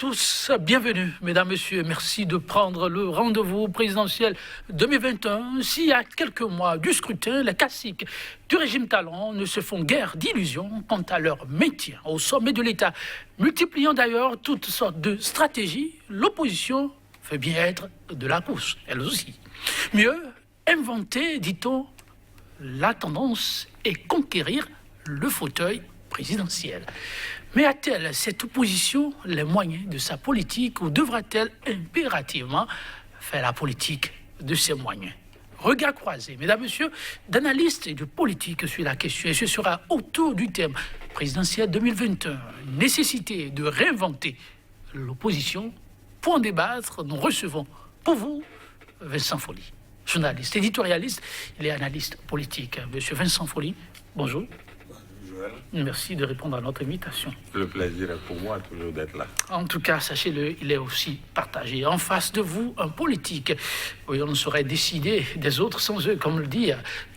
tous, bienvenue, mesdames, messieurs. Merci de prendre le rendez-vous présidentiel 2021. S'il y a quelques mois du scrutin, les classiques du régime Talon ne se font guère d'illusions quant à leur maintien au sommet de l'État. Multipliant d'ailleurs toutes sortes de stratégies, l'opposition fait bien être de la course, elle aussi. Mieux, inventer, dit-on, la tendance est conquérir le fauteuil présidentiel. Mais a-t-elle, cette opposition, les moyens de sa politique ou devra-t-elle impérativement faire la politique de ses moyens? Regard croisé, mesdames, messieurs, d'analystes et de politiques sur la question. Et ce sera autour du thème présidentiel 2021, nécessité de réinventer l'opposition. Pour en débattre, nous recevons pour vous Vincent Folly, journaliste, éditorialiste, il est analyste politique. Monsieur Vincent Folly, bonjour. Merci de répondre à notre invitation. Le plaisir est pour moi toujours d'être là. En tout cas, sachez-le, il est aussi partagé. En face de vous, un politique. Oui, on ne saurait décider des autres sans eux, comme le dit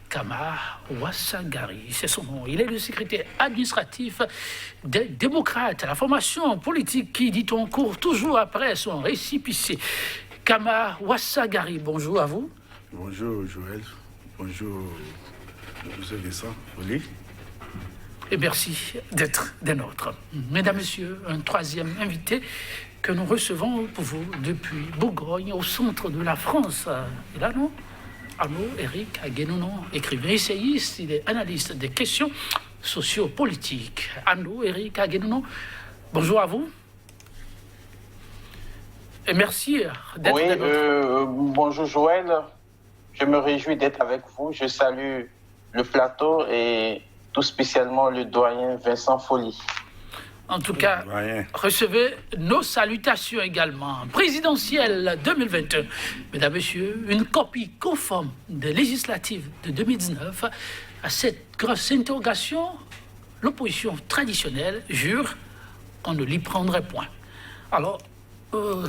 Kama Wassagari. C'est son nom. Il est le secrétaire administratif des démocrates. La formation politique qui, dit-on, court toujours après son récépissé. Kama Wassagari, bonjour à vous. Bonjour Joël. Bonjour M. Vincent Folly. Et merci d'être des nôtres. Mesdames, Messieurs, un troisième invité que nous recevons pour vous depuis Bourgogne, au centre de la France. Et là, non, Arnaud Éric Aguénonon, écrivain essayiste, il est analyste des questions sociopolitiques. Arnaud Éric Aguénonon, bonjour à vous. Et merci d'être des nôtres. Bonjour Joël, je me réjouis d'être avec vous. Je salue le plateau et tout spécialement le doyen Vincent Folly. En tout cas, recevez nos salutations également. Présidentielle 2021. Mesdames, Messieurs, une copie conforme des législatives de 2019. À cette grosse interrogation, l'opposition traditionnelle jure qu'on ne l'y prendrait point. Alors,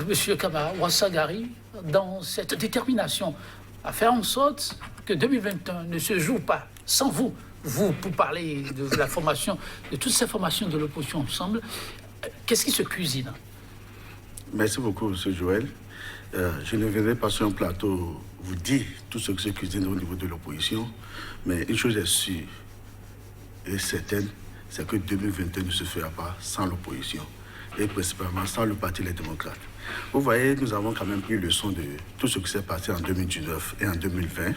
Monsieur Kama Wassagari, dans cette détermination à faire en sorte que 2021 ne se joue pas sans vous, pour parler de la formation, de toutes ces formations de l'opposition ensemble, qu'est-ce qui se cuisine? Merci beaucoup, M. Joël. Je ne viendrai pas sur un plateau vous dire tout ce qui se cuisine au niveau de l'opposition, mais une chose est sûre et certaine, c'est que 2021 ne se fera pas sans l'opposition, et principalement sans le Parti des démocrates. Vous voyez, nous avons quand même pris leçon de tout ce qui s'est passé en 2019 et en 2020.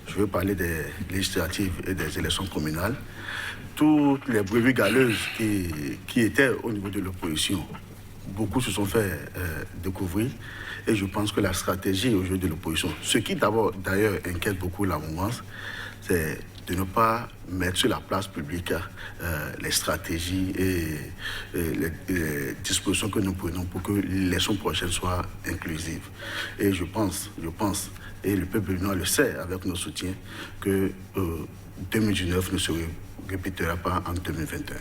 Je veux parler des législatives et des élections communales. Toutes les brebis galeuses qui étaient au niveau de l'opposition, beaucoup se sont fait découvrir. Et je pense que la stratégie aujourd'hui de l'opposition, ce qui d'ailleurs inquiète beaucoup la mouvance, c'est de ne pas mettre sur la place publique les stratégies et les dispositions que nous prenons pour que l'élection prochaine soit inclusive. Et je pense, et le peuple béninois le sait avec nos soutiens, que 2019 ne se répétera pas en 2021.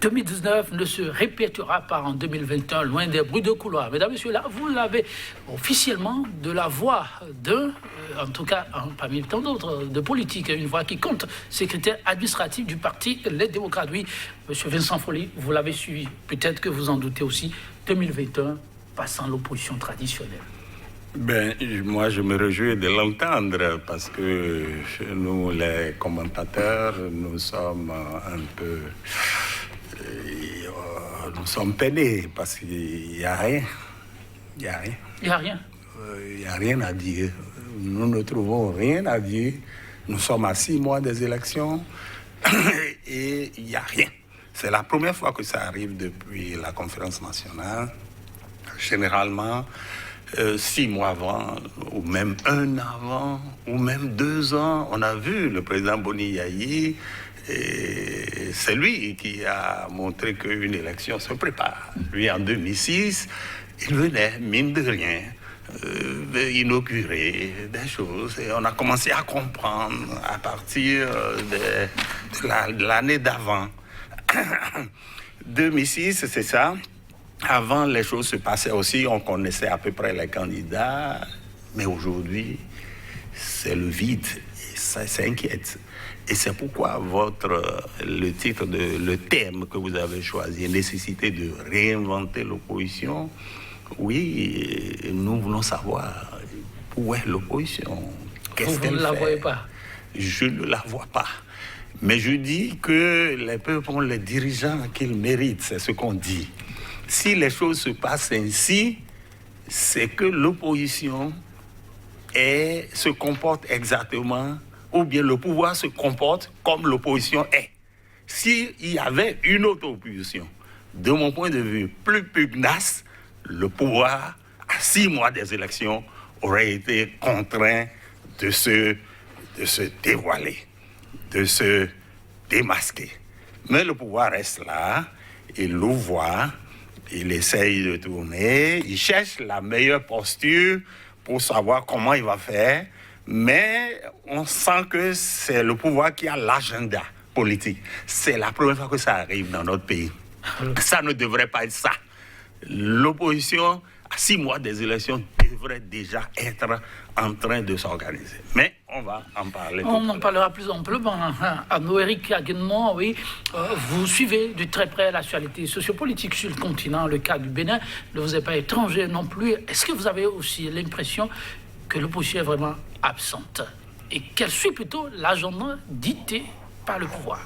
2019 ne se répétera pas en 2021, loin des bruits de couloir. Mesdames, Messieurs, là, vous l'avez officiellement de la voix d'un, en tout cas parmi tant d'autres, de politiques, une voix qui compte, secrétaire administratif du Parti Les Démocrates. Oui, M. Vincent Folly, vous l'avez suivi, peut-être que vous en doutez aussi, 2021 passant l'opposition traditionnelle. Ben, moi, je me réjouis de l'entendre parce que nous, les commentateurs, nous sommes un peu... nous sommes peinés parce qu'il n'y a rien. Il n'y a rien. Il n'y a rien. Il n'y a rien à dire. Nous ne trouvons rien à dire. Nous sommes à 6 mois des élections et il n'y a rien. C'est la première fois que ça arrive depuis la conférence nationale. Généralement, 6 mois avant, ou même 1 an avant, ou même 2 ans, on a vu le président Boni Yayi, et c'est lui qui a montré qu'une élection se prépare. Lui, en 2006, il venait, mine de rien, inaugurer des choses, et on a commencé à comprendre à partir de l'année d'avant. 2006, c'est ça. Avant, les choses se passaient aussi, on connaissait à peu près les candidats, mais aujourd'hui, c'est le vide. ça inquiète. Et c'est pourquoi le thème que vous avez choisi, nécessité de réinventer l'opposition, oui, nous voulons savoir où est l'opposition. Qu'est-ce qu'elle fait? Vous ne la voyez pas? Je ne la vois pas. Mais je dis que les peuples ont les dirigeants qu'ils méritent, c'est ce qu'on dit. Si les choses se passent ainsi, c'est que l'opposition se comporte exactement, ou bien le pouvoir se comporte comme l'opposition est. S'il y avait une autre opposition, de mon point de vue, plus pugnace, le pouvoir, à 6 mois des élections, aurait été contraint de se dévoiler, de se démasquer. Mais le pouvoir reste là, il nous voit, il essaye de tourner, il cherche la meilleure posture pour savoir comment il va faire, mais on sent que c'est le pouvoir qui a l'agenda politique. C'est la première fois que ça arrive dans notre pays. Ça ne devrait pas être ça. L'opposition, à 6 mois des élections, devrait déjà être en train de s'organiser. Mais on va en parler. On en parlera plus amplement. Éric Aguinement, oui, vous suivez de très près l'actualité sociopolitique sur le continent. Le cas du Bénin ne vous est pas étranger non plus. Est-ce que vous avez aussi l'impression que l'opposition est vraiment absente et qu'elle suit plutôt l'agenda dicté par le pouvoir?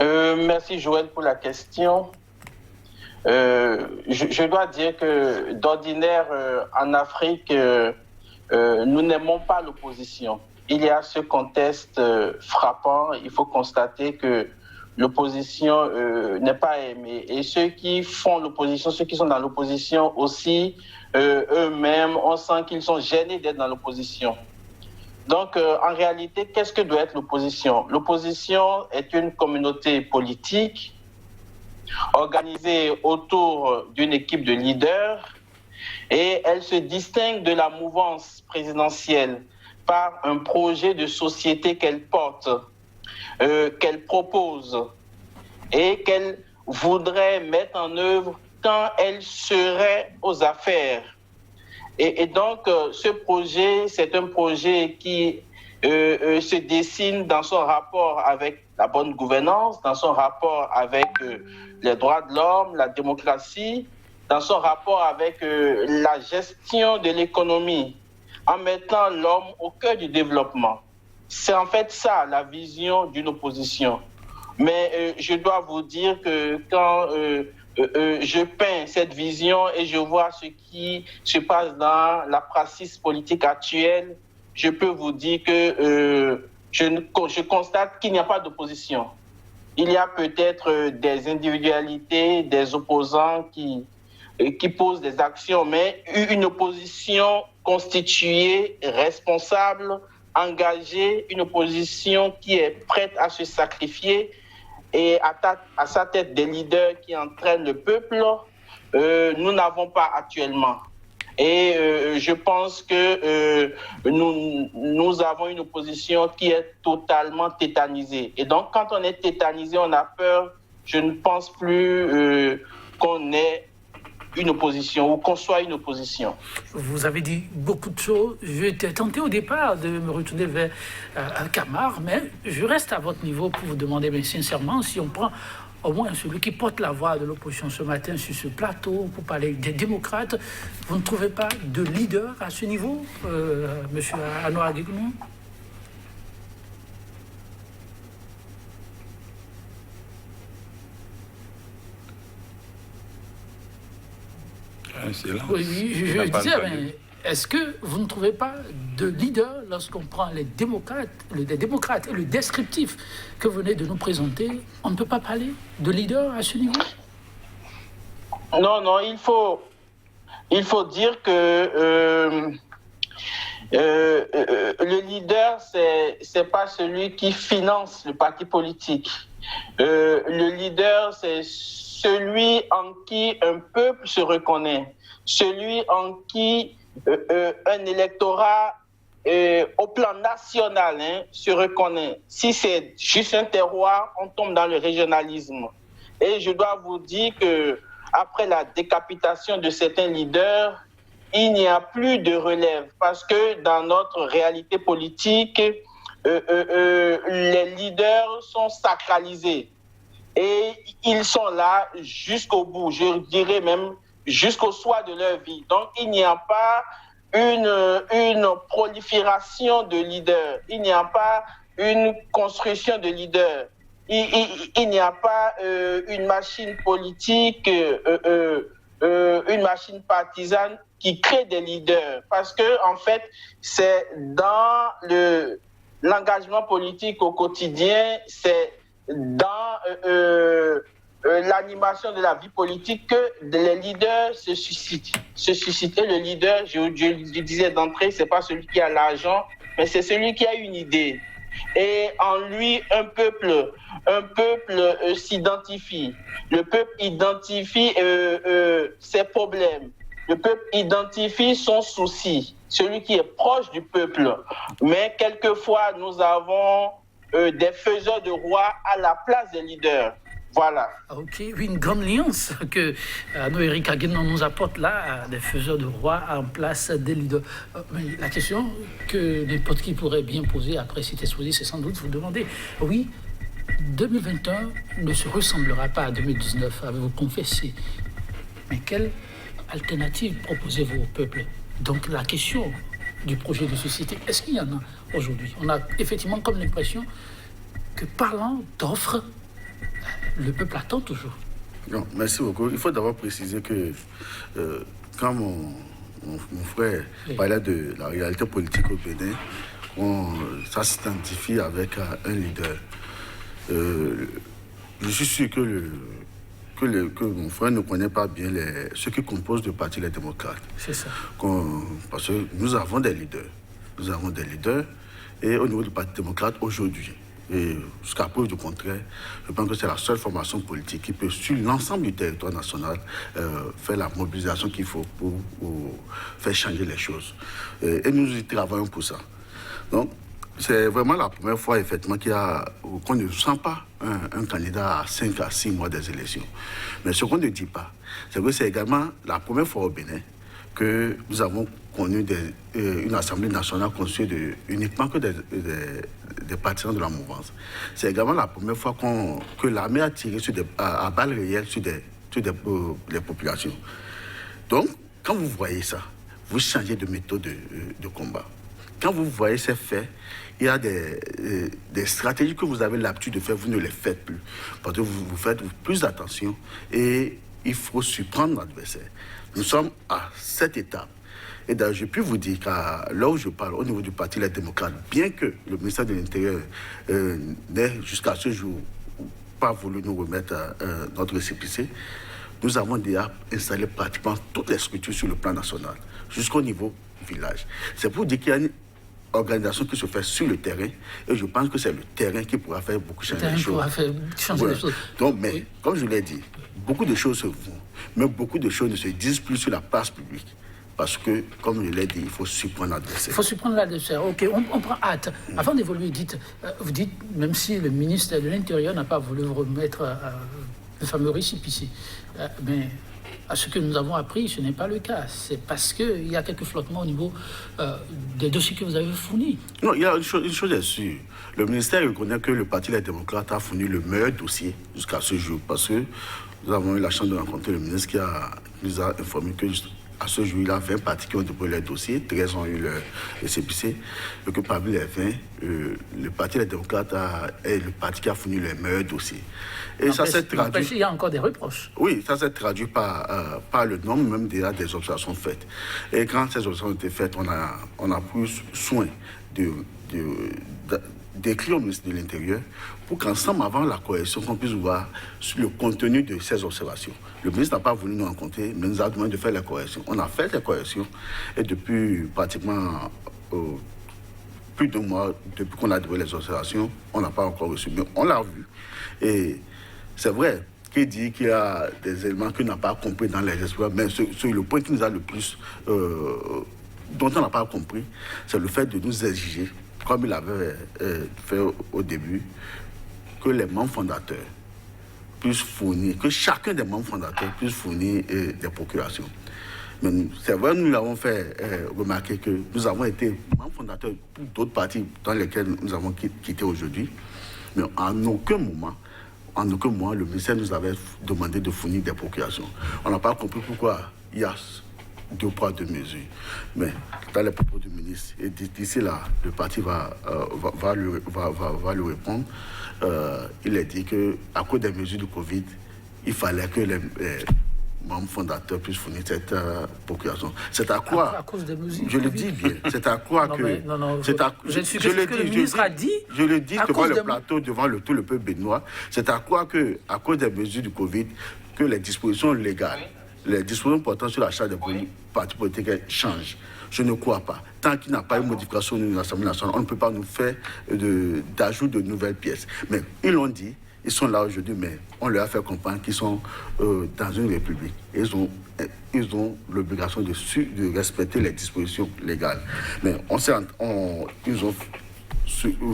Merci Joël pour la question. Je dois dire que d'ordinaire en Afrique, nous n'aimons pas l'opposition. Il y a ce contexte frappant. Il faut constater que l'opposition n'est pas aimée. Et ceux qui font l'opposition, ceux qui sont dans l'opposition aussi, eux-mêmes, on sent qu'ils sont gênés d'être dans l'opposition. Donc, en réalité, qu'est-ce que doit être l'opposition? L'opposition est une communauté politique organisée autour d'une équipe de leaders et elle se distingue de la mouvance présidentielle par un projet de société qu'elle porte, qu'elle propose et qu'elle voudrait mettre en œuvre quand elle serait aux affaires. Et donc, ce projet, c'est un projet qui se dessine dans son rapport avec la bonne gouvernance, dans son rapport avec les droits de l'homme, la démocratie, dans son rapport avec la gestion de l'économie, en mettant l'homme au cœur du développement. C'est en fait ça, la vision d'une opposition. Mais je dois vous dire que quand je peins cette vision et je vois ce qui se passe dans la praxis politique actuelle, je peux vous dire que je constate qu'il n'y a pas d'opposition. Il y a peut-être des individualités, des opposants qui posent des actions, mais une opposition constituée, responsable, engagée, une opposition qui est prête à se sacrifier et à sa tête des leaders qui entraînent le peuple, nous n'avons pas actuellement. Et je pense que nous avons une opposition qui est totalement tétanisée. Et donc, quand on est tétanisé, on a peur. Je ne pense plus qu'on ait une opposition ou qu'on soit une opposition. Vous avez dit beaucoup de choses. J'étais tenté au départ de me retourner vers Camar, mais je reste à votre niveau pour vous demander, mais sincèrement, si on prend au moins celui qui porte la voix de l'opposition ce matin sur ce plateau pour parler des démocrates, vous ne trouvez pas de leader à ce niveau, monsieur Anoa Guignou? Oui, je disais, mais est-ce que vous ne trouvez pas de leader lorsqu'on prend les démocrates et le descriptif que vous venez de nous présenter? On ne peut pas parler de leader à ce niveau? Non, il faut dire que le leader, c'est pas celui qui finance le parti politique. Le leader, c'est celui en qui un peuple se reconnaît, celui en qui un électorat au plan national se reconnaît. Si c'est juste un terroir, on tombe dans le régionalisme. Et je dois vous dire que après la décapitation de certains leaders, il n'y a plus de relève parce que dans notre réalité politique, les leaders sont sacralisés et ils sont là jusqu'au bout, je dirais même jusqu'au soir de leur vie. Donc, il n'y a pas une prolifération de leaders, il n'y a pas une construction de leaders, il n'y a pas une machine politique, une machine partisane qui crée des leaders. Parce que, en fait, c'est dans l'engagement politique au quotidien, c'est dans l'animation de la vie politique que les leaders se suscitent. Et le leader, je disais d'entrée, c'est pas celui qui a l'argent, mais c'est celui qui a une idée. Et en lui, un peuple s'identifie. Le peuple identifie ses problèmes. Le peuple identifie son souci, celui qui est proche du peuple. Mais quelquefois, nous avons des faiseurs de rois à la place des leaders. Voilà. Ok, oui, une grande nuance que Noé Kaguenon nous apporte là, des faiseurs de rois en place des leaders. Mais la question que n'importe qui pourrait bien poser après cet exposé, c'est sans doute vous demander, oui, 2021 ne se ressemblera pas à 2019, avez-vous confessé. Mais quelle alternative proposez-vous au peuple? Donc la question du projet de société, est-ce qu'il y en a aujourd'hui? On a effectivement comme l'impression que parlant d'offres, le peuple attend toujours. Non, merci beaucoup. Il faut d'abord préciser que quand mon frère parlait de la réalité politique au Bénin, ça s'identifie avec un leader. Je suis sûr que mon frère ne connaît pas bien ceux qui composent le Parti Les Démocrates. C'est ça. Parce que nous avons des leaders. Nous avons des leaders. Et au niveau du Parti démocrate, aujourd'hui, et jusqu'à preuve du contraire, je pense que c'est la seule formation politique qui peut, sur l'ensemble du territoire national, faire la mobilisation qu'il faut pour faire changer les choses. Et nous y travaillons pour ça. Donc, c'est vraiment la première fois, effectivement, qu'on ne sent pas un candidat à 5 à 6 mois des élections. Mais ce qu'on ne dit pas, c'est que c'est également la première fois au Bénin que nous avons connu une Assemblée nationale constituée uniquement que des partisans de la mouvance. C'est également la première fois que l'armée a tiré à balles réelles sur les populations. Donc, quand vous voyez ça, vous changez de méthode de combat. Quand vous voyez ces faits, il y a des stratégies que vous avez l'habitude de faire, vous ne les faites plus. Parce que vous faites plus attention et il faut surprendre l'adversaire. Nous sommes à cette étape. Et d'ailleurs, je peux vous dire qu'à l'heure où je parle, au niveau du Parti Les Démocrates, bien que le ministère de l'Intérieur n'ait jusqu'à ce jour pas voulu nous remettre notre récépissé, nous avons déjà installé pratiquement toutes les structures sur le plan national, jusqu'au niveau village. C'est pour dire qu'il y a une organisation qui se fait sur le terrain, et je pense que c'est le terrain qui pourra faire beaucoup changer les choses. Les choses. Donc, mais, comme je l'ai dit, beaucoup de choses se font, mais beaucoup de choses ne se disent plus sur la place publique. Parce que, comme je l'ai dit, il faut surprendre l'adversaire. Il faut surprendre l'adversaire. Ok, on prend hâte. Avant d'évoluer, vous dites, même si le ministre de l'Intérieur n'a pas voulu vous remettre le fameux récépissé, mais à ce que nous avons appris, ce n'est pas le cas. C'est parce qu'il y a quelques flottements au niveau des dossiers que vous avez fournis. Non, il y a une chose est sûre. Le ministère reconnaît que le Parti Les Démocrates a fourni le meilleur dossier jusqu'à ce jour. Parce que nous avons eu la chance de rencontrer le ministre qui nous a informé que à ce jour, il y a 20 partis qui ont déposé leur dossier, 13 ont eu le récépissé, et que parmi les 20, le Parti Les Démocrates est le parti qui a fourni les meilleurs dossiers. Et ça s'est traduit. Il y a encore des reproches. Oui, ça s'est traduit par le nombre même déjà des observations faites. Et quand ces observations ont été faites, on a pris soin d'écrire au ministre de l'Intérieur pour qu'ensemble, avant la correction, qu'on puisse voir sur le contenu de ces observations. Le ministre n'a pas voulu nous rencontrer, mais nous a demandé de faire les corrections. On a fait les corrections et depuis pratiquement plus d'un mois, depuis qu'on a dévoilé les observations, on n'a pas encore reçu. Mais on l'a vu. Et c'est vrai qu'il dit qu'il y a des éléments qu'il n'a pas compris dans les espoirs, mais le point qui nous a le plus, dont on n'a pas compris, c'est le fait de nous exiger, comme il avait fait au début, que les membres fondateurs puissent fournir, que chacun des membres fondateurs puisse fournir des procurations. Mais c'est vrai, nous l'avons fait remarquer que nous avons été membres fondateurs d'autres partis dans lesquels nous avons quitté aujourd'hui. Mais en aucun moment, le ministère nous avait demandé de fournir des procurations. On n'a pas compris pourquoi il y a 2 poids, 2 mesures. Mais dans les propos du ministre, et d'ici là, le parti va lui répondre. Il a dit qu'à cause des mesures du Covid, il fallait que les membres fondateurs puissent fournir cette procuration. C'est à quoi... À cause des mesures. Je le dis bien. C'est à quoi non, que... Mais, non, c'est à, je suis que le ministre a dit... Je le dis devant le plateau, devant tout le peuple béninois. C'est à quoi que, à cause des mesures du Covid, que les dispositions légales, les dispositions portant sur la charge des partis politiques changent. Je ne crois pas. Tant qu'il n'y a pas eu modification de l'Assemblée nationale, on ne peut pas nous faire d'ajout de nouvelles pièces. Mais ils l'ont dit, ils sont là aujourd'hui, mais on leur a fait comprendre qu'ils sont dans une république. Ils ont l'obligation de respecter les dispositions légales. Mais ils ont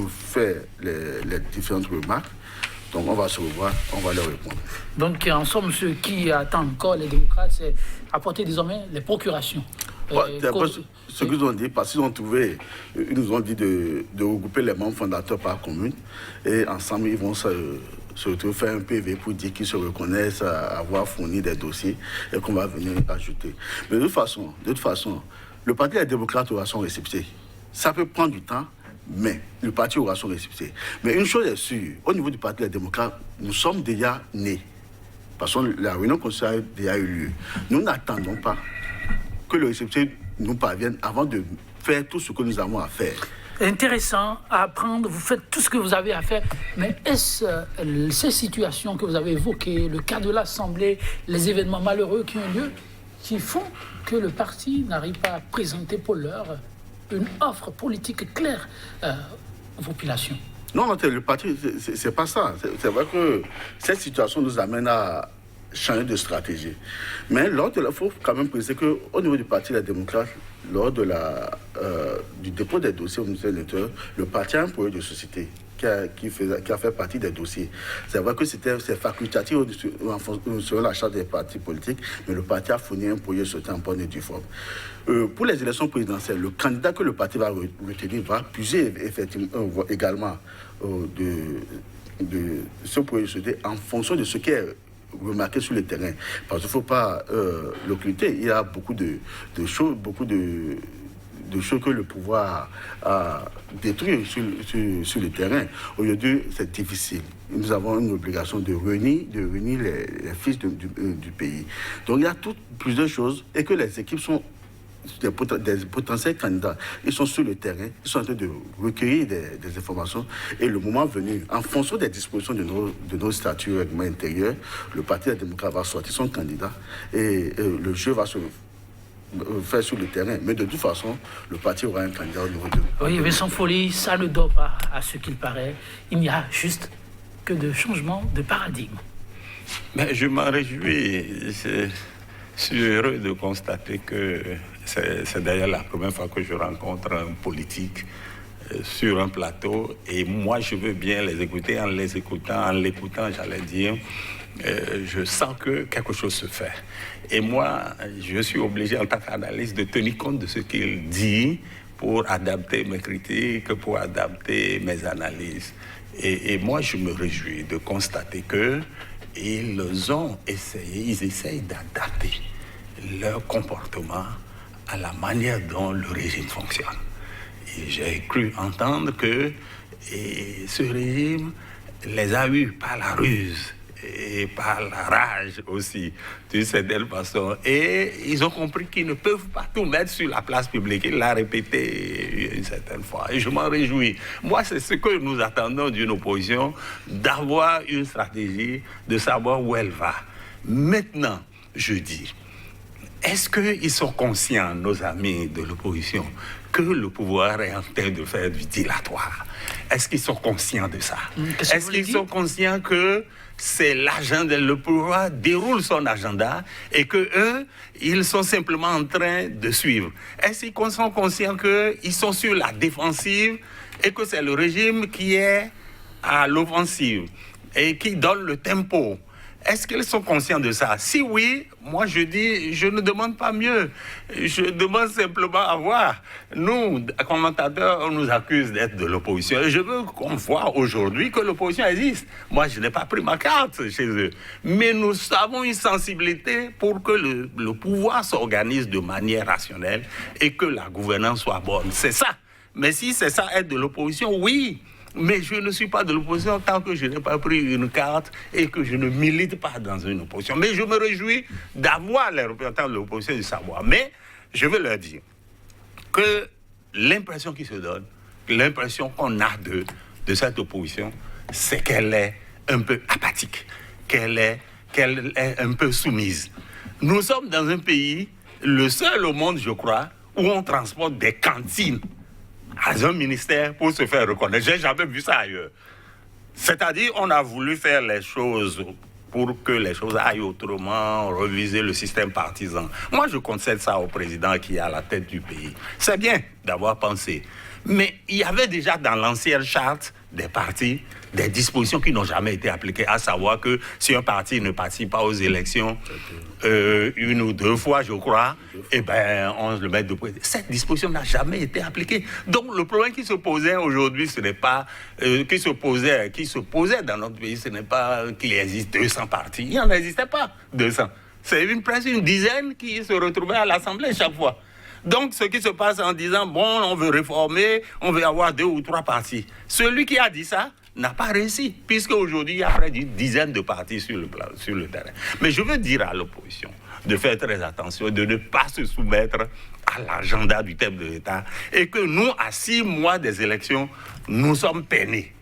fait les différentes remarques. Donc on va se revoir, on va leur répondre. Donc en somme, ce qui attend encore les démocrates, c'est apporter désormais les procurations. Ce qu'ils ont dit, parce qu'ils ont trouvé, ils nous ont dit de regrouper les membres fondateurs par commune, et ensemble ils vont se retrouver faire un PV pour dire qu'ils se reconnaissent à avoir fourni des dossiers et qu'on va venir ajouter. Mais de toute façon, le Parti des démocrates aura son récépissé. Ça peut prendre du temps, mais le parti aura son récépissé. Mais une chose est sûre, au niveau du Parti des démocrates, nous sommes déjà nés. Parce que la réunion constitutionnelle a déjà eu lieu. Nous n'attendons pas que le récépissé nous parvienne avant de faire tout ce que nous avons à faire. Intéressant à apprendre, vous faites tout ce que vous avez à faire, mais est-ce ces situations que vous avez évoquées, le cas de l'Assemblée, les événements malheureux qui ont lieu, qui font que le parti n'arrive pas à présenter pour l'heure une offre politique claire aux populations? Non, le parti, c'est pas ça. C'est vrai que cette situation nous amène à changer de stratégie. Mais il faut quand même préciser qu'au niveau du Parti des démocrates, lors de du dépôt des dossiers au ministère de l'Intérieur, le parti a un projet de société qui a fait partie des dossiers. C'est vrai que c'est facultatif selon la charte des partis politiques, mais le parti a fourni un projet de société en bonne et due forme. Pour les élections présidentielles, le candidat que le parti va retenir va puiser effectivement également de ce projet de société en fonction de ce qui est remarqué sur le terrain. Parce qu'il ne faut pas l'occulter. Il y a beaucoup de choses que le pouvoir a détruit sur le terrain. Aujourd'hui, c'est difficile. Nous avons une obligation de réunir les fils du pays. Donc il y a plusieurs choses et que les équipes sont des potentiels candidats. Ils sont sur le terrain, ils sont en train de recueillir des informations et le moment venu, en fonction des dispositions de nos statuts règlements intérieurs, le Parti des démocrates va sortir son candidat et le jeu va se faire sur le terrain. Mais de toute façon, le parti aura un candidat au niveau de... Oui, mais sans folie, ça ne dort pas à ce qu'il paraît. Il n'y a juste que de changement de paradigme. Mais je m'en réjouis. Je suis heureux de constater que c'est d'ailleurs la première fois que je rencontre un politique sur un plateau. Et moi, je veux bien les écouter. En l'écoutant, j'allais dire, je sens que quelque chose se fait. Et moi, je suis obligé, en tant qu'analyste, de tenir compte de ce qu'il dit pour adapter mes critiques, pour adapter mes analyses. Et moi, je me réjouis de constater qu'ils essayent d'adapter leur comportement à la manière dont le régime fonctionne. Et j'ai cru entendre que ce régime les a eus par la ruse et par la rage aussi, d'une certaine façon. Et ils ont compris qu'ils ne peuvent pas tout mettre sur la place publique. Il l'a répété une certaine fois. Et je m'en réjouis. Moi, c'est ce que nous attendons d'une opposition, d'avoir une stratégie, de savoir où elle va. Maintenant, je dis, est-ce qu'ils sont conscients, nos amis de l'opposition, que le pouvoir est en train de faire du dilatoire? Est-ce qu'ils sont conscients de ça? Est-ce qu'ils sont conscients que c'est l'agenda, le pouvoir déroule son agenda et que eux, ils sont simplement en train de suivre? Est-ce qu'ils sont conscients qu'ils sont sur la défensive et que c'est le régime qui est à l'offensive et qui donne le tempo Est-ce qu'ils sont conscients de ça? Si oui, moi je dis, je ne demande pas mieux. Je demande simplement à voir. Nous, commentateurs, on nous accuse d'être de l'opposition. Et je veux qu'on voit aujourd'hui que l'opposition existe. Moi, je n'ai pas pris ma carte chez eux. Mais nous avons une sensibilité pour que le pouvoir s'organise de manière rationnelle et que la gouvernance soit bonne. C'est ça. Mais si c'est ça, être de l'opposition, oui. Mais je ne suis pas de l'opposition tant que je n'ai pas pris une carte et que je ne milite pas dans une opposition. Mais je me réjouis d'avoir les représentants de l'opposition du savoir. Mais je veux leur dire que l'impression qui se donne, l'impression qu'on a de cette opposition, c'est qu'elle est un peu apathique, qu'elle est un peu soumise. Nous sommes dans un pays, le seul au monde, je crois, où on transporte des cantines à un ministère pour se faire reconnaître. J'ai jamais vu ça ailleurs. C'est-à-dire, on a voulu faire les choses pour que les choses aillent autrement, reviser le système partisan. Moi, je concède ça au président qui est à la tête du pays. C'est bien d'avoir pensé. Mais il y avait déjà dans l'ancienne charte des partis des dispositions qui n'ont jamais été appliquées, à savoir que si un parti ne participe pas aux élections une ou deux fois, je crois, eh ben, on le met de côté. Cette disposition n'a jamais été appliquée. Donc le problème qui se posait aujourd'hui, ce n'est pas qui se posait dans notre pays, ce n'est pas qu'il existe 200 partis. Il n'en existait pas 200. C'est presque une dizaine qui se retrouvaient à l'Assemblée chaque fois. Donc, ce qui se passe en disant, bon, on veut réformer, on veut avoir 2 ou 3 partis. Celui qui a dit ça n'a pas réussi, puisque aujourd'hui, il y a près d'une dizaine de partis sur le terrain. Mais je veux dire à l'opposition de faire très attention, de ne pas se soumettre à l'agenda du thème de l'État, et que nous, à 6 mois des élections, nous sommes peinés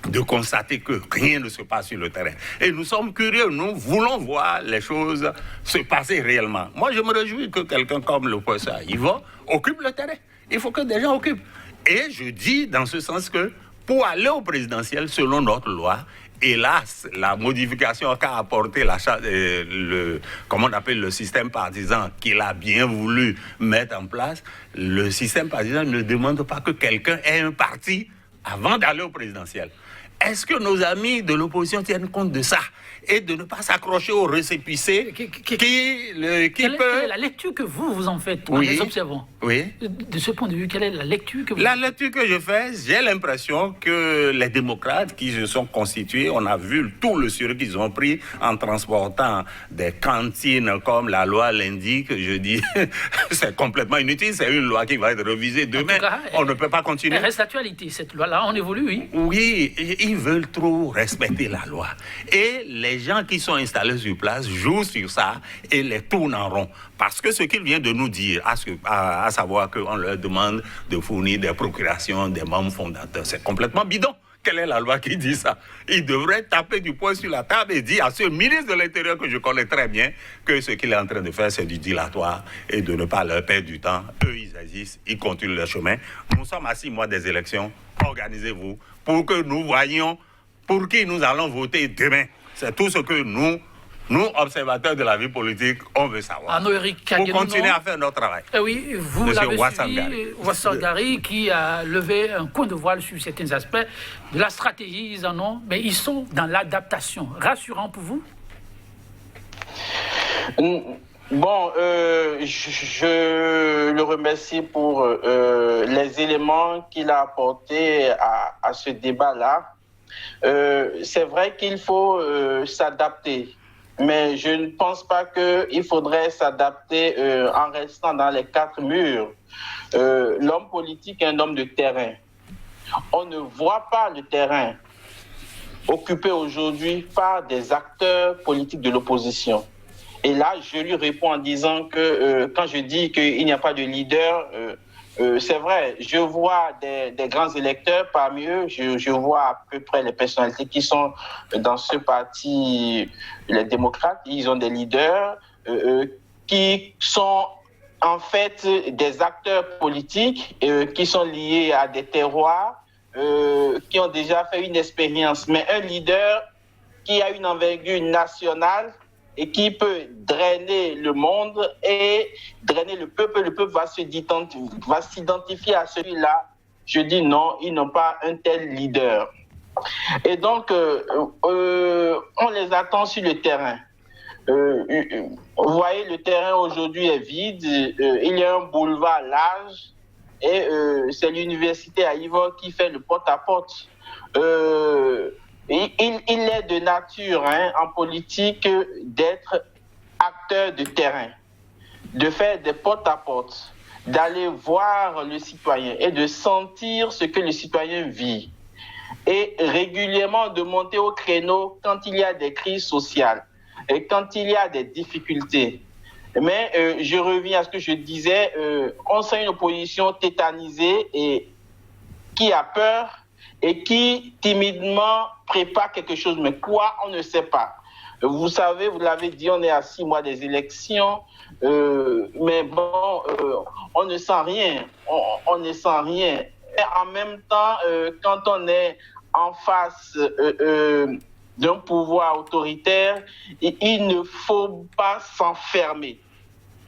de constater que rien ne se passe sur le terrain. Et nous sommes curieux, nous voulons voir les choses se passer réellement. Moi, je me réjouis que quelqu'un comme le professeur Yvon occupe le terrain. Il faut que des gens occupent. Et je dis dans ce sens que pour aller au présidentiel, selon notre loi, hélas, la modification qu'a apporté comment on appelle le système partisan qu'il a bien voulu mettre en place, le système partisan ne demande pas que quelqu'un ait un parti avant d'aller au présidentiel. Est-ce que nos amis de l'opposition tiennent compte de ça et de ne pas s'accrocher au récépissé quelle est la lecture que vous en faites en les observant? Oui. De ce point de vue, quelle est la lecture que vous La lecture que je fais, j'ai l'impression que les démocrates qui se sont constitués, on a vu tout le sérieux qu'ils ont pris en transportant des cantines comme la loi l'indique. Je dis, c'est complètement inutile. C'est une loi qui va être révisée demain. Cas, on ne peut pas continuer. Elle reste d'actualité, cette loi-là. On évolue, oui. Oui, ils veulent trop respecter la loi. Et les gens qui sont installés sur place jouent sur ça et les tournent en rond. Parce que ce qu'il vient de nous dire, à savoir qu'on leur demande de fournir des procurations des membres fondateurs, c'est complètement bidon. Quelle est la loi qui dit ça? Il devrait taper du poing sur la table et dire à ce ministre de l'Intérieur que je connais très bien que ce qu'il est en train de faire, c'est du dilatoire et de ne pas leur perdre du temps. Eux, ils existent, ils continuent leur chemin. Nous sommes à 6 mois des élections. Organisez-vous pour que nous voyions pour qui nous allons voter demain. C'est tout ce que nous, observateurs de la vie politique, on veut savoir. Pour continuer à faire notre travail. Oui, vous l'avez suivi, Ouassane Gari, qui a levé un coin de voile sur certains aspects de la stratégie, ils en ont, mais ils sont dans l'adaptation. Rassurant pour vous? Bon, je le remercie pour les éléments qu'il a apportés à ce débat-là. C'est vrai qu'il faut s'adapter, mais je ne pense pas qu'il faudrait s'adapter en restant dans les 4 murs. L'homme politique est un homme de terrain. On ne voit pas le terrain occupé aujourd'hui par des acteurs politiques de l'opposition. Et là, je lui réponds en disant que quand je dis qu'il n'y a pas de leader, c'est vrai, je vois des grands électeurs, parmi eux, je vois à peu près les personnalités qui sont dans ce parti, les démocrates, ils ont des leaders qui sont en fait des acteurs politiques qui sont liés à des terroirs, qui ont déjà fait une expérience. Mais un leader qui a une envergure nationale, et qui peut drainer le monde et drainer le peuple va s'identifier à celui-là. Je dis non, ils n'ont pas un tel leader. Et donc, on on les attend sur le terrain. Vous voyez, le terrain aujourd'hui est vide, il y a un boulevard large et c'est l'université à Yvon qui fait le porte-à-porte. Il est de nature en politique d'être acteur de terrain, de faire des porte-à-porte, d'aller voir le citoyen et de sentir ce que le citoyen vit. Et régulièrement de monter au créneau quand il y a des crises sociales et quand il y a des difficultés. Mais je reviens à ce que je disais, on sent une opposition tétanisée et qui a peur et qui timidement prépare quelque chose. Mais quoi, on ne sait pas. Vous savez, vous l'avez dit, on est à 6 mois des élections, mais bon, on ne sent rien. On ne sent rien. Et en même temps, quand on est en face d'un pouvoir autoritaire, il ne faut pas s'enfermer.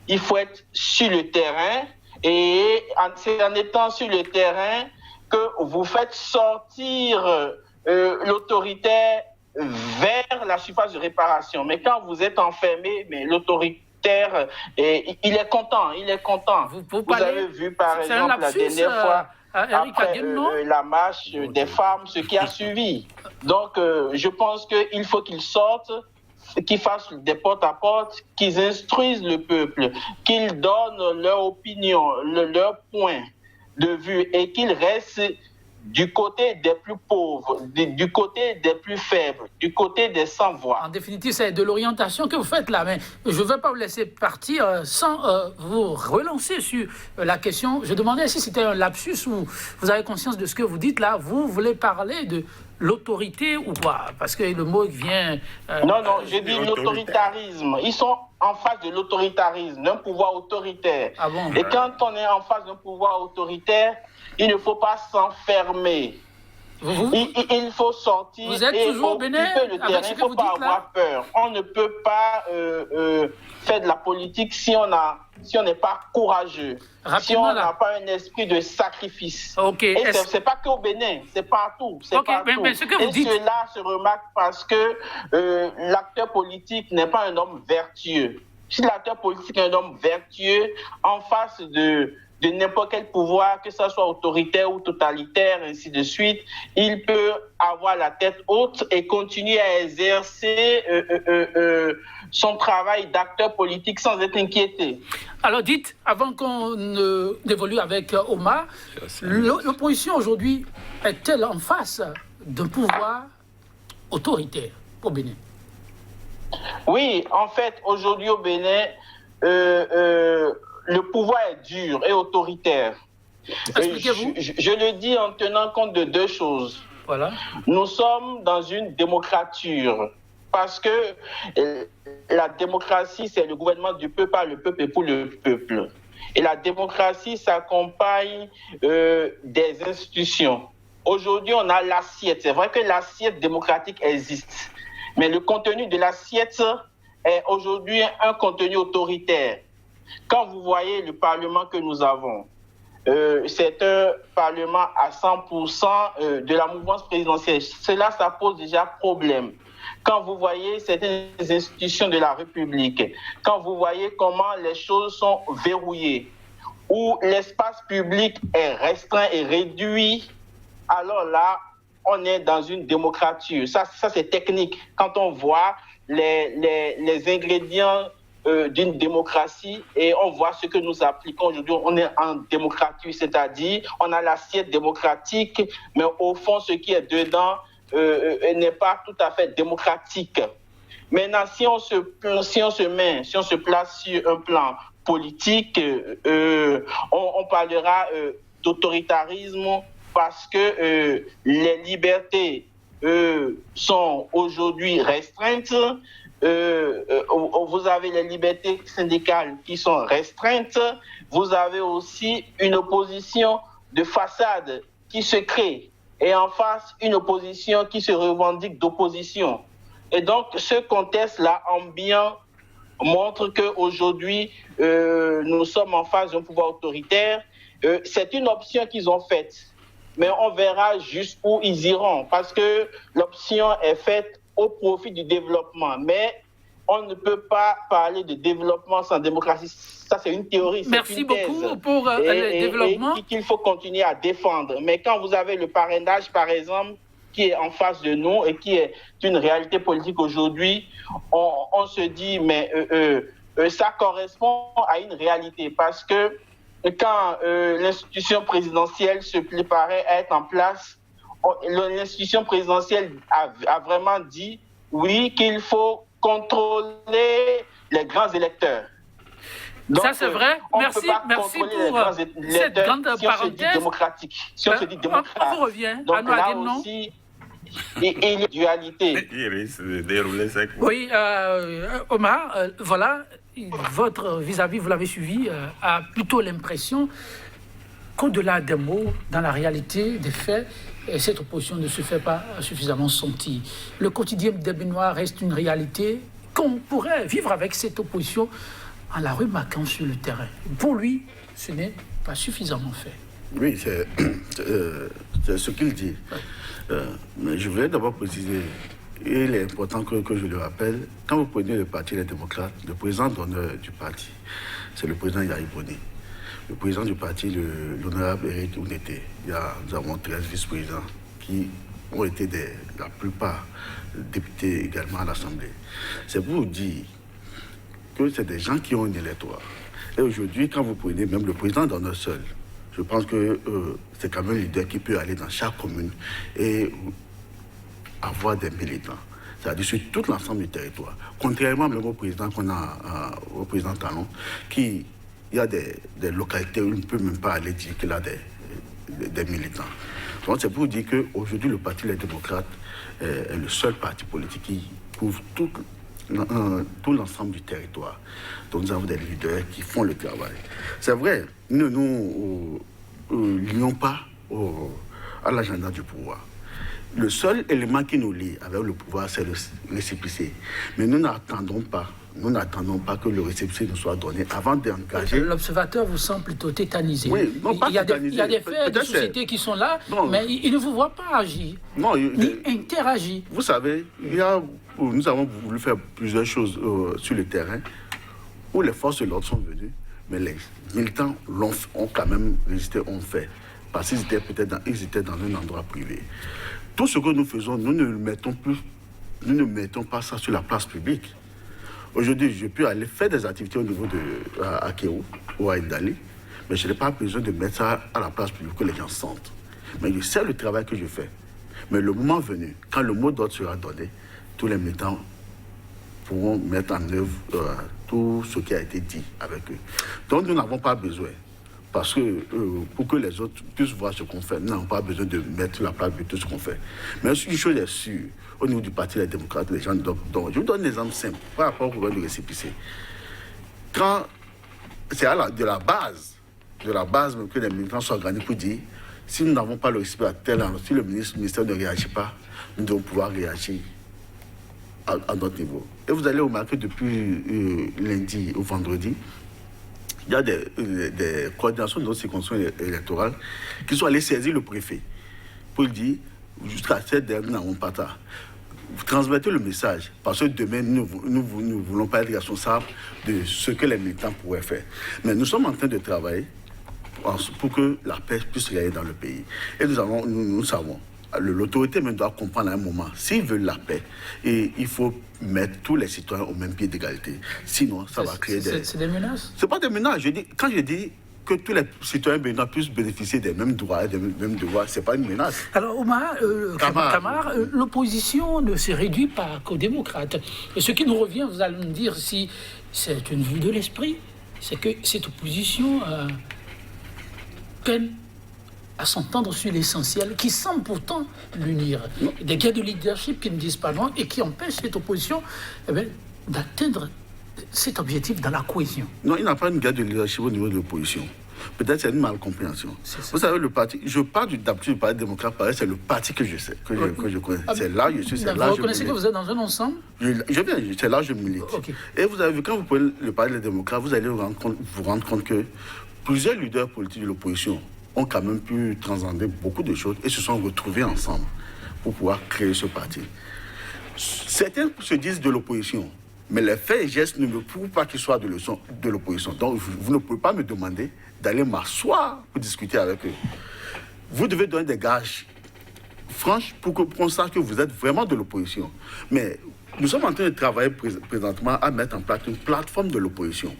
Il faut être sur le terrain et c'est en étant sur le terrain que vous faites sortir l'autoritaire vers la surface de réparation. Mais quand vous êtes enfermé, mais l'autoritaire, il est content, il est content. Vous avez vu par exemple la dernière fois, après la marche des femmes, ce qui a suivi. Donc je pense qu'il faut qu'ils sortent, qu'ils fassent des porte-à-porte, qu'ils instruisent le peuple, qu'ils donnent leur opinion, leur point de vue et qu'ils restent du côté des plus pauvres, du côté des plus faibles, du côté des sans-voix. En définitive, c'est de l'orientation que vous faites là, mais je ne vais pas vous laisser partir sans vous relancer sur la question. Je demandais si c'était un lapsus ou vous avez conscience de ce que vous dites là. Vous voulez parler de l'autorité ou quoi? Parce que le mot vient... Non, je dis l'autoritarisme. Ils sont en face de l'autoritarisme, d'un pouvoir autoritaire. Ah bon? Et quand on est en face d'un pouvoir autoritaire, il ne faut pas s'enfermer. Il faut sortir. Vous êtes toujours au Bénin le terrain. Il ne faut pas avoir peur. On ne peut pas faire de la politique si on n'est pas courageux. Si on n'a pas un esprit de sacrifice. Okay. Et c'est pas qu'au Bénin, c'est partout. Mais ce que vous dites... cela se remarque parce que l'acteur politique n'est pas un homme vertueux. Si l'acteur politique est un homme vertueux, en face de n'importe quel pouvoir, que ce soit autoritaire ou totalitaire, ainsi de suite, il peut avoir la tête haute et continuer à exercer son travail d'acteur politique sans être inquiété. Alors dites, avant qu'on évolue avec Omar, l'opposition aujourd'hui est-elle en face d'un pouvoir autoritaire au Bénin? Oui, en fait, aujourd'hui au Bénin, le pouvoir est dur et autoritaire. Expliquez-vous. Je le dis en tenant compte de 2 choses. Voilà. Nous sommes dans une démocrature parce que la démocratie, c'est le gouvernement du peuple par le peuple et pour le peuple. Et la démocratie s'accompagne des institutions. Aujourd'hui, on a l'assiette. C'est vrai que l'assiette démocratique existe, mais le contenu de l'assiette est aujourd'hui un contenu autoritaire. Quand vous voyez le Parlement que nous avons, c'est un Parlement à 100% de la mouvance présidentielle. Cela, ça pose déjà problème. Quand vous voyez certaines institutions de la République, quand vous voyez comment les choses sont verrouillées, où l'espace public est restreint et réduit, alors là, on est dans une démocrature. Ça c'est technique. Quand on voit les ingrédients d'une démocratie et on voit ce que nous appliquons aujourd'hui, on est en démocratie, c'est-à-dire on a l'assiette démocratique, mais au fond, ce qui est dedans n'est pas tout à fait démocratique. Maintenant, si on se place sur un plan politique, on parlera d'autoritarisme parce que les libertés sont aujourd'hui restreintes. Vous avez les libertés syndicales qui sont restreintes. Vous avez aussi une opposition de façade qui se crée. Et en face, une opposition qui se revendique d'opposition. Et donc, ce contexte-là ambiant montre qu'aujourd'hui, nous sommes en face d'un pouvoir autoritaire. C'est une option qu'ils ont faite. Mais on verra jusqu'où ils iront. Parce que l'option est faite au profit du développement. Mais on ne peut pas parler de développement sans démocratie. Ça, c'est une théorie. Merci une thèse. beaucoup pour le développement. Et qu'il faut continuer à défendre. Mais quand vous avez le parrainage, par exemple, qui est en face de nous et qui est une réalité politique aujourd'hui, on se dit, mais ça correspond à une réalité. Parce que quand l'institution présidentielle se préparait à être en place, l'institution présidentielle a vraiment dit, oui, qu'il faut contrôler les grands électeurs. Donc, ça, c'est vrai. Merci pour cette grande parenthèse. Si on se dit démocrate. On vous revient. Donc là aussi, il y a dualité. Il risque de dérouler ça. Oui, Omar, voilà, votre vis-à-vis, vous l'avez suivi, a plutôt l'impression qu'au-delà des mots, dans la réalité des faits, cette opposition ne se fait pas suffisamment sentir. Le quotidien des Béninois reste une réalité qu'on pourrait vivre avec cette opposition en la remarquant sur le terrain. Pour lui, ce n'est pas suffisamment fait. Oui, c'est ce qu'il dit. Mais je voulais d'abord préciser, et il est important que je le rappelle, quand vous prenez le Parti des démocrates, le président d'honneur du parti, c'est le président Yahya Boni. Le président du parti, l'honorable Eric Ounete. Nous avons 13 vice-présidents qui ont été la plupart députés également à l'Assemblée. C'est pour vous dire que c'est des gens qui ont un électorat. Et aujourd'hui, quand vous prenez même le président d'honneur seul, je pense que c'est quand même un leader qui peut aller dans chaque commune et avoir des militants. C'est-à-dire sur tout l'ensemble du territoire. Contrairement même au président qu'on a, au président Talon, il y a des localités où il ne peut même pas aller dire qu'il a des militants. Donc c'est pour vous dire qu'aujourd'hui, le Parti des démocrates est le seul parti politique qui couvre tout l'ensemble du territoire. Donc nous avons des leaders qui font le travail. C'est vrai, nous ne lions pas à l'agenda du pouvoir. Le seul élément qui nous lie avec le pouvoir, c'est le récépissé. Mais nous n'attendons pas que le récépissé nous soit donné avant d'engager. L'observateur vous semble plutôt tétanisé. Oui, non, pas tétanisé. Il y a des faits, des sociétés qui sont là, mais ils ne vous voient pas agir, ni interagir. Vous savez, nous avons voulu faire plusieurs choses sur le terrain où les forces de l'ordre sont venues, mais les militants ont quand même résisté, ont fait. Parce qu'ils étaient dans un endroit privé. Tout ce que nous faisons, nous ne mettons pas ça sur la place publique. Aujourd'hui, je peux aller faire des activités au niveau de Akéo ou à Indali, mais je n'ai pas besoin de mettre ça à la place publique que les gens sentent. Mais je sais le travail que je fais. Mais le moment venu, quand le mot d'ordre sera donné, tous les militants pourront mettre en œuvre tout ce qui a été dit avec eux. Donc nous n'avons pas besoin. Parce que pour que les autres puissent voir ce qu'on fait, nous n'avons pas besoin de mettre la place de tout ce qu'on fait. Mais une chose est sûre, au niveau du Parti des démocrates, les gens donc je vous donne un exemple simple par rapport au gouvernement de récépissé. Quand c'est de la base même que les militants sont organisés pour dire si nous n'avons pas le récépissé à tel endroit, si le ministère ne réagit pas, nous devons pouvoir réagir à notre niveau. Et vous allez remarquer depuis lundi au vendredi, il y a des coordinations de notre circonscription électorale qui sont allées saisir le préfet pour lui dire jusqu'à cette dernière, nous n'avons pas tard. Vous transmettez le message parce que demain, nous ne voulons pas être responsables de ce que les militants pourraient faire. Mais nous sommes en train de travailler pour que la paix puisse régner dans le pays. Et nous savons. L'autorité même doit comprendre à un moment, s'ils veulent la paix, et il faut mettre tous les citoyens au même pied d'égalité. Sinon, ça va créer des... C'est des menaces? C'est pas des menaces. Quand je dis que tous les citoyens béninois puissent bénéficier des mêmes droits et des mêmes devoirs, c'est pas une menace. Alors, Omar, Kamar, l'opposition ne se réduit pas qu'aux démocrates. Et ce qui nous revient, vous allez me dire si c'est une vue de l'esprit, c'est que cette opposition peine à s'entendre sur l'essentiel, qui semble pourtant l'unir. Des guerres de leadership qui ne disent pas non et qui empêchent cette opposition d'atteindre cet objectif dans la cohésion. Non, il n'y a pas une guerre de leadership au niveau de l'opposition. Peut-être c'est une malcompréhension. Vous savez, le parti, je parle d'habitude du Parti démocrate, c'est le parti que je sais, que je connais. C'est là où je suis, c'est là où je milite. Vous reconnaissez que vous êtes dans un ensemble? C'est là où je milite. Okay. Et vous avez vu, quand vous prenez le Parti démocrate, vous allez vous rendre compte que plusieurs leaders politiques de l'opposition ont quand même pu transcender beaucoup de choses et se sont retrouvés ensemble pour pouvoir créer ce parti. Certains se disent de l'opposition, mais les faits et gestes ne me prouvent pas qu'ils soient de l'opposition. Donc, vous ne pouvez pas me demander d'aller m'asseoir pour discuter avec eux. Vous devez donner des gages franches pour qu'on sache que vous êtes vraiment de l'opposition. Mais nous sommes en train de travailler présentement à mettre en place une plateforme de l'opposition.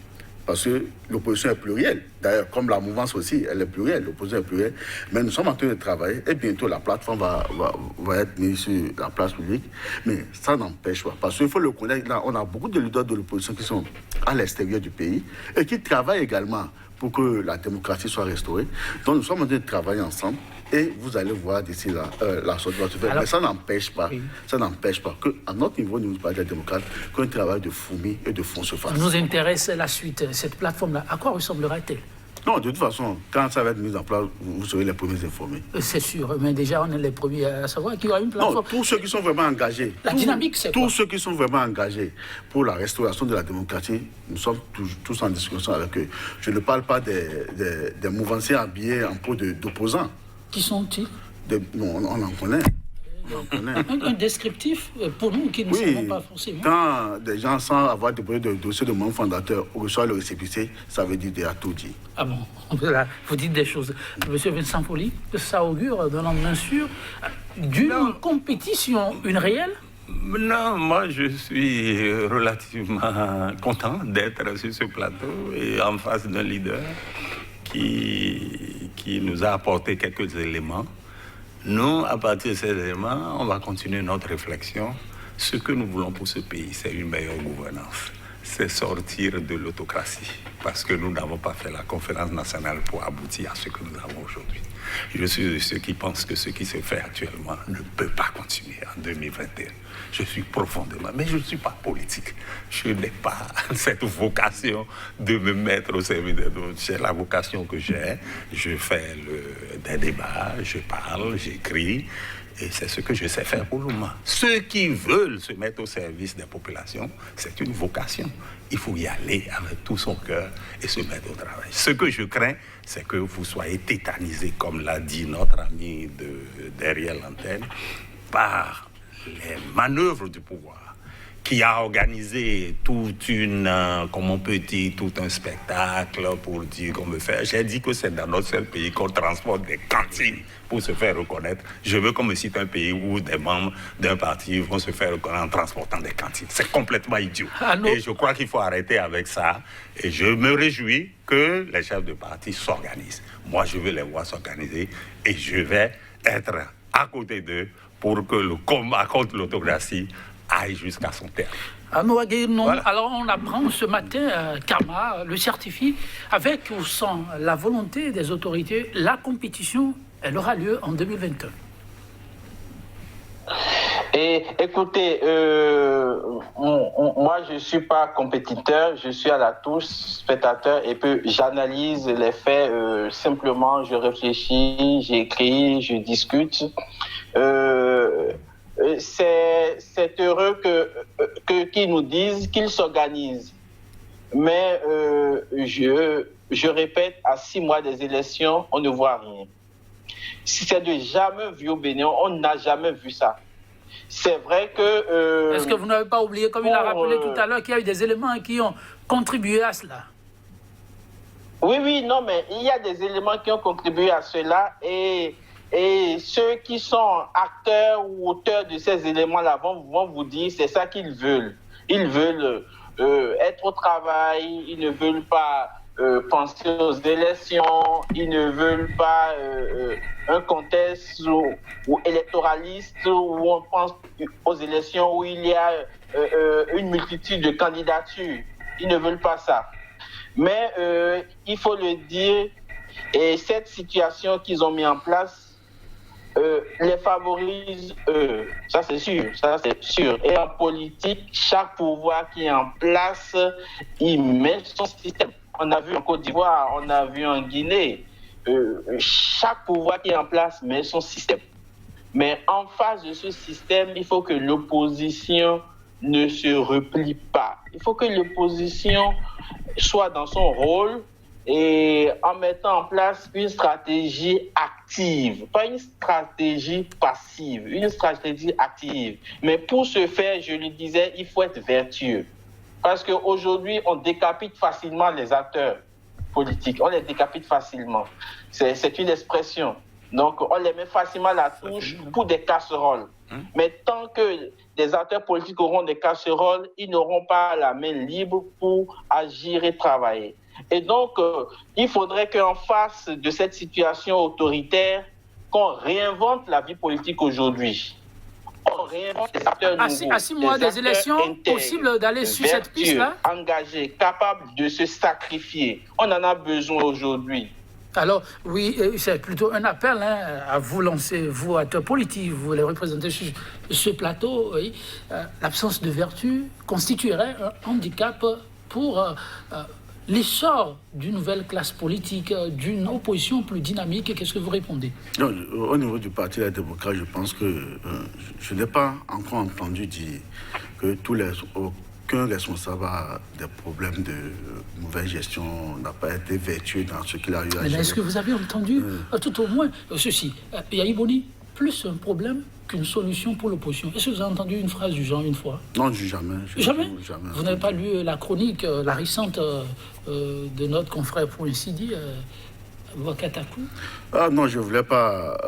Parce que l'opposition est plurielle. D'ailleurs, comme la mouvance aussi, elle est plurielle. L'opposition est plurielle. Mais nous sommes en train de travailler et bientôt la plateforme va être mise sur la place publique. Mais ça n'empêche pas. Parce qu'il faut le connaître. Là, on a beaucoup de leaders de l'opposition qui sont à l'extérieur du pays et qui travaillent également pour que la démocratie soit restaurée. Donc nous sommes en train de travailler ensemble et vous allez voir d'ici là la sortie va se faire. Mais ça n'empêche pas, qu'à notre niveau, nous parlons des démocrates, qu'un travail de fourmi et de fond se fasse. Nous intéresse la suite. Cette plateforme-là, à quoi ressemblera-t-elle? Non, de toute façon, quand ça va être mis en place, vous serez les premiers informés. C'est sûr, mais déjà, on est les premiers à savoir qu'il y aura une plateforme. Non, tous ceux qui sont vraiment engagés. Dynamique, c'est quoi? Tous ceux qui sont vraiment engagés pour la restauration de la démocratie, nous sommes tous en discussion avec eux. Je ne parle pas des mouvanciers habillés en peau d'opposants. Qui sont-ils? Non, on en connaît. Un descriptif pour nous qui ne savons pas forcément. Quand des gens, sans avoir déposé de dossier de membre fondateur, reçoivent le récépissé, ça veut dire déjà tout dit. Ah bon, voilà, vous dites des choses. Monsieur Vincent Folly, ça augure d'un lendemain sûr d'une compétition, une réelle? Non, moi je suis relativement content d'être sur ce plateau et en face d'un leader qui nous a apporté quelques éléments. Nous, à partir de ces éléments, on va continuer notre réflexion. Ce que nous voulons pour ce pays, c'est une meilleure gouvernance. C'est sortir de l'autocratie. Parce que nous n'avons pas fait la conférence nationale pour aboutir à ce que nous avons aujourd'hui. Je suis de ceux qui pensent que ce qui se fait actuellement ne peut pas continuer en 2021. Je suis profondément... Mais je ne suis pas politique. Je n'ai pas cette vocation de me mettre au service de d'autres. C'est la vocation que j'ai. Je fais des débats, je parle, j'écris. Et c'est ce que je sais faire pour le moment. Ceux qui veulent se mettre au service des populations, c'est une vocation. Il faut y aller avec tout son cœur et se mettre au travail. Ce que je crains, c'est que vous soyez tétanisés, comme l'a dit notre ami derrière l'antenne, par les manœuvres du pouvoir, qui a organisé toute comme on peut dire, tout un spectacle pour dire qu'on veut faire. J'ai dit que c'est dans notre seul pays qu'on transporte des cantines pour se faire reconnaître. Je veux qu'on me cite un pays où des membres d'un parti vont se faire reconnaître en transportant des cantines. C'est complètement idiot. Et je crois qu'il faut arrêter avec ça. Et je me réjouis que les chefs de parti s'organisent. Moi, je veux les voir s'organiser et je vais être à côté d'eux pour que le combat contre l'autocratie aille jusqu'à son terme. Voilà. Alors on apprend ce matin, Karma le certifie, avec ou sans la volonté des autorités, la compétition, elle aura lieu en 2021. Et écoutez, moi je ne suis pas compétiteur, je suis à la touche, spectateur, et puis j'analyse les faits, simplement je réfléchis, j'écris, je discute. C'est heureux qu'ils nous disent qu'ils s'organisent. Mais je répète, à 6 mois des élections, on ne voit rien. Si c'est de jamais vu au Bénin, on n'a jamais vu ça. C'est vrai que... Est-ce que vous n'avez pas oublié, comme il a rappelé tout à l'heure, qu'il y a eu des éléments qui ont contribué à cela? Oui, non, mais il y a des éléments qui ont contribué à cela et ceux qui sont acteurs ou auteurs de ces éléments-là vont vous dire c'est ça qu'ils veulent. Ils veulent être au travail, ils ne veulent pas penser aux élections, ils ne veulent pas un contexte ou électoraliste où on pense aux élections où il y a une multitude de candidatures. Ils ne veulent pas ça. Mais il faut le dire, et cette situation qu'ils ont mis en place les favorise, ça c'est sûr. Et en politique, chaque pouvoir qui est en place, il met son système. On a vu en Côte d'Ivoire, on a vu en Guinée, chaque pouvoir qui est en place met son système. Mais en face de ce système, il faut que l'opposition ne se replie pas. Il faut que l'opposition soit dans son rôle et en mettant en place une stratégie active, pas une stratégie passive, une stratégie active. Mais pour ce faire, je le disais, il faut être vertueux. Parce qu'aujourd'hui, on décapite facilement les acteurs politiques. On les décapite facilement. C'est une expression. Donc, on les met facilement à la touche pour des casseroles. Mais tant que des acteurs politiques auront des casseroles, ils n'auront pas la main libre pour agir et travailler. Et donc, il faudrait qu'en face de cette situation autoritaire, qu'on réinvente la vie politique aujourd'hui. On réinvente des acteurs nouveaux. À 6 mois des élections, possible d'aller sur cette piste-là? Engagés, capables de se sacrifier. On en a besoin aujourd'hui. Alors, oui, c'est plutôt un appel à vous lancer, vous, acteurs politiques, vous les représentez sur ce plateau. Oui. L'absence de vertu constituerait un handicap pour l'essor d'une nouvelle classe politique, d'une opposition plus dynamique. Qu'est-ce que vous répondez? Non, au niveau du Parti des démocrates, je pense que je n'ai pas encore entendu dire que aucun responsable des problèmes de mauvaise gestion n'a pas été vertueux dans ce qu'il a eu à gérer. Est-ce que vous avez entendu, tout au moins, ceci, Yahi Boni, plus un problème qu'une solution pour l'opposition? Est-ce que vous avez entendu une phrase du genre une fois? Non, jamais. Jamais. Vous n'avez pas lu la chronique, la récente de notre confrère, pour ainsi dire, Wakataku? Ah non, je ne voulais pas...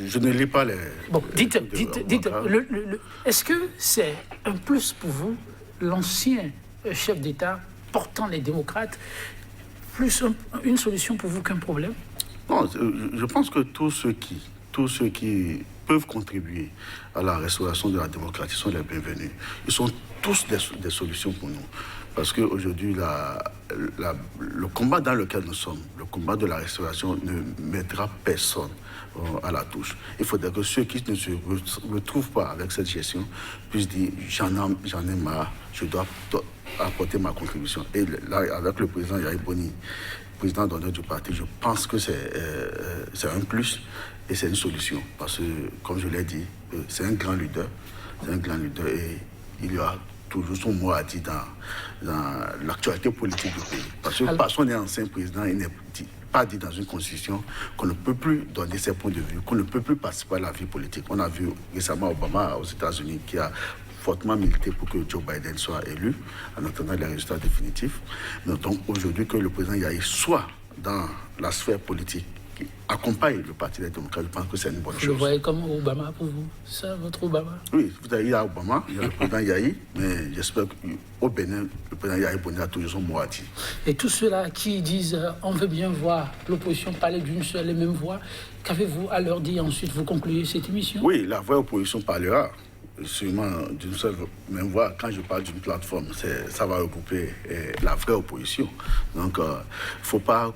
je ne lis pas les... Bon, dites, est-ce que c'est un plus pour vous, l'ancien chef d'État portant les démocrates, plus une solution pour vous qu'un problème? Non, je pense que tous ceux qui peuvent contribuer à la restauration de la démocratie sont les bienvenus. Ils sont tous des solutions pour nous. Parce qu'aujourd'hui, le combat dans lequel nous sommes, le combat de la restauration, ne mettra personne à la touche. Il faudrait que ceux qui ne se retrouvent pas avec cette gestion puissent dire « j'en ai marre, je dois apporter ma contribution ». Et là, avec le président Yahi Boni, président d'honneur du parti, je pense que c'est un plus et c'est une solution. Parce que, comme je l'ai dit, c'est un grand leader. Et il y a toujours son mot à dire dans l'actualité politique du pays. Parce que son ancien président, il n'est pas dit dans une constitution qu'on ne peut plus donner ses points de vue, qu'on ne peut plus participer à la vie politique. On a vu récemment Obama aux États-Unis qui a fortement milité pour que Joe Biden soit élu en attendant les résultats définitifs. Donc aujourd'hui que le président Yahi soit dans la sphère politique qui accompagne le Parti des démocrates, je pense que c'est une bonne chose. Vous le voyez comme Obama pour vous? C'est votre Obama? Oui, il y a Obama, il y a le président Yahi, mais j'espère qu'au Bénin, le président Yahi Boni a toujours son mot à dire. Et tous ceux-là qui disent on veut bien voir l'opposition parler d'une seule et même voix, qu'avez-vous à leur dire ensuite? Vous concluez cette émission? Oui, la vraie opposition parlera sûrement d'une seule même voix. Quand je parle d'une plateforme, ça va regrouper la vraie opposition. Donc, il ne faut pas...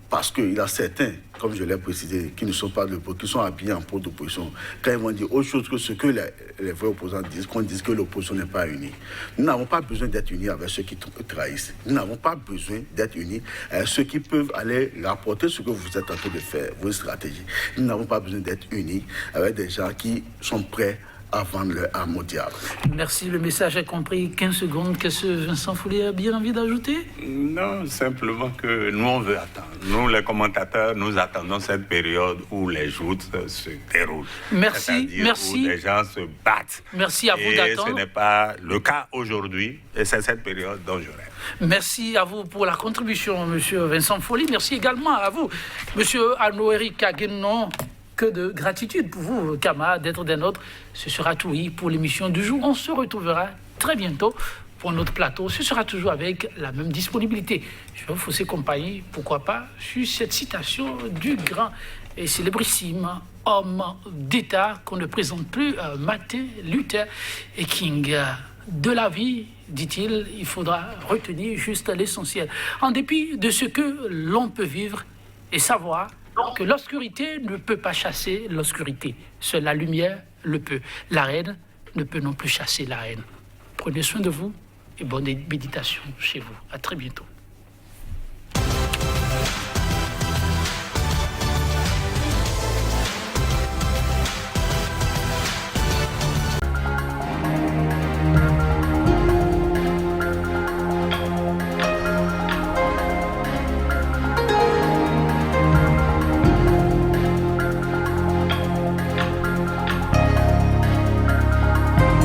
Parce qu'il y a certains, comme je l'ai précisé, qui ne sont pas de l'opposition, qui sont habillés en peau d'opposition, quand ils vont dire autre chose que ce que les vrais opposants disent, qu'on dise que l'opposition n'est pas unie. Nous n'avons pas besoin d'être unis avec ceux qui trahissent. Nous n'avons pas besoin d'être unis avec ceux qui peuvent aller rapporter ce que vous êtes en train de faire, vos stratégies. Nous n'avons pas besoin d'être unis avec des gens qui sont prêts à vendre leur âme au diable. Merci, le message est compris. 15 secondes, qu'est-ce que Vincent Folli a bien envie d'ajouter? Non, simplement que nous, on veut attendre. Nous, les commentateurs, nous attendons cette période où les joutes se déroulent. Merci. Où les gens se battent. Merci à vous d'attendre. Et ce n'est pas le cas aujourd'hui, et c'est cette période dont je rêve. Merci à vous pour la contribution, monsieur Vincent Folli. Merci également à vous, monsieur Arnaud-Éric Aguenon. Que de gratitude pour vous, camarades, d'être des nôtres. Ce sera tout pour l'émission du jour. On se retrouvera très bientôt pour notre plateau. Ce sera toujours avec la même disponibilité. Je vais vous fausser compagnie, pourquoi pas, sur cette citation du grand et célébrissime homme d'État qu'on ne présente plus, Martin Luther King. De la vie, dit-il, il faudra retenir juste l'essentiel. En dépit de ce que l'on peut vivre et savoir que l'obscurité ne peut pas chasser l'obscurité. Seule la lumière le peut. La haine ne peut non plus chasser la haine. Prenez soin de vous et bonne méditation chez vous. À très bientôt.